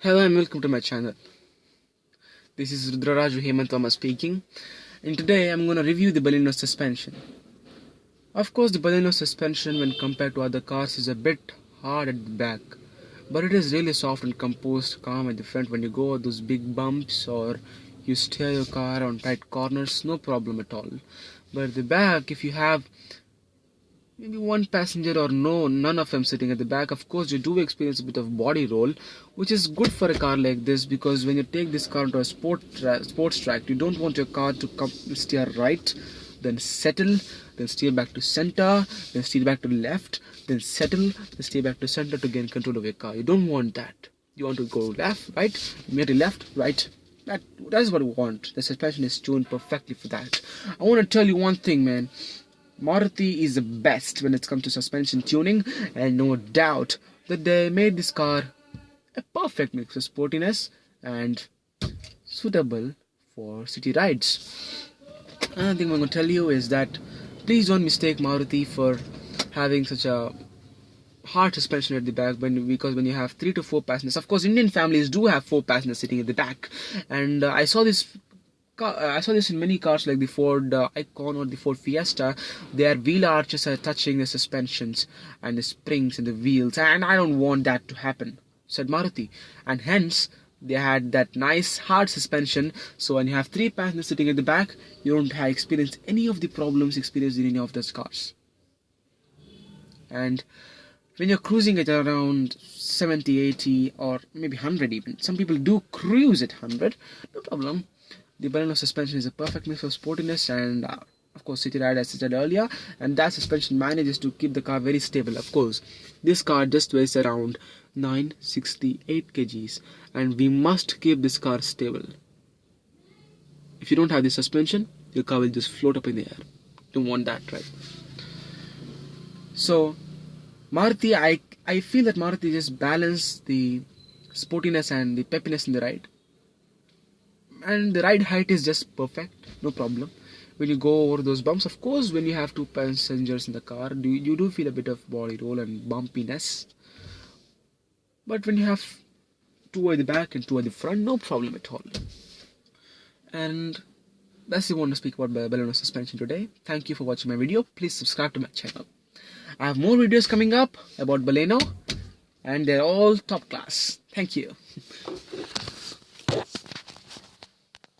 Hello and welcome to my channel. This is Rudraraju Hemantama speaking, and today I'm going to review the Baleno'S Suspension. Of course, the Baleno'S suspension when compared to other cars is a bit hard at the back, but it is really soft and composed, calm at the front. When you go over those big bumps or you steer your car on tight corners, no problem at all. But at the back, if you have maybe one passenger or none of them sitting at the back, of course you do experience a bit of body roll, which is good for a car like this, because when you take this car to a sports track, you don't want your car to steer right, then settle, then steer back to center, then steer back to left, then settle, then steer back to center to gain control of your car. You don't want that. You want to go left, right, maybe left, right. That's what you want. The suspension is tuned perfectly for that. I want to tell you one thing, man. Maruti is the best when it comes to suspension tuning, and no doubt that they made this car a perfect mix of sportiness and suitable for city rides. Another thing I'm going to tell you is that please don't mistake Maruti for having such a hard suspension at the back, because when you have 3 to 4 passengers, of course Indian families do have 4 passengers sitting at the back, and I saw this in many cars like the Ford Icon or the Ford Fiesta. Their wheel arches are touching the suspensions and the springs and the wheels, and I don't want that to happen, said Maruti. And hence they had that nice hard suspension, so when you have 3 passengers sitting at the back, you don't have experienced any of the problems experienced in any of those cars. And when you're cruising at around 70, 80 or maybe 100 even, some people do cruise at 100, no problem. The Baleno suspension is a perfect mix of sportiness and of course city ride, as I said earlier, and that suspension manages to keep the car very stable. Of course, this car just weighs around 968 kgs, and we must keep this car stable. If you don't have this suspension, your car will just float up in the air. Don't want that, right? So Maruti, I feel that Maruti just balanced the sportiness and the peppiness in the ride. And the ride height is just perfect, no problem. When you go over those bumps, of course, when you have 2 passengers in the car, you do feel a bit of body roll and bumpiness. But when you have 2 at the back and 2 at the front, no problem at all. And that's the one to speak about Baleno'S suspension today. Thank you for watching my video. Please subscribe to my channel. I have more videos coming up about Baleno, and they're all top class. Thank you.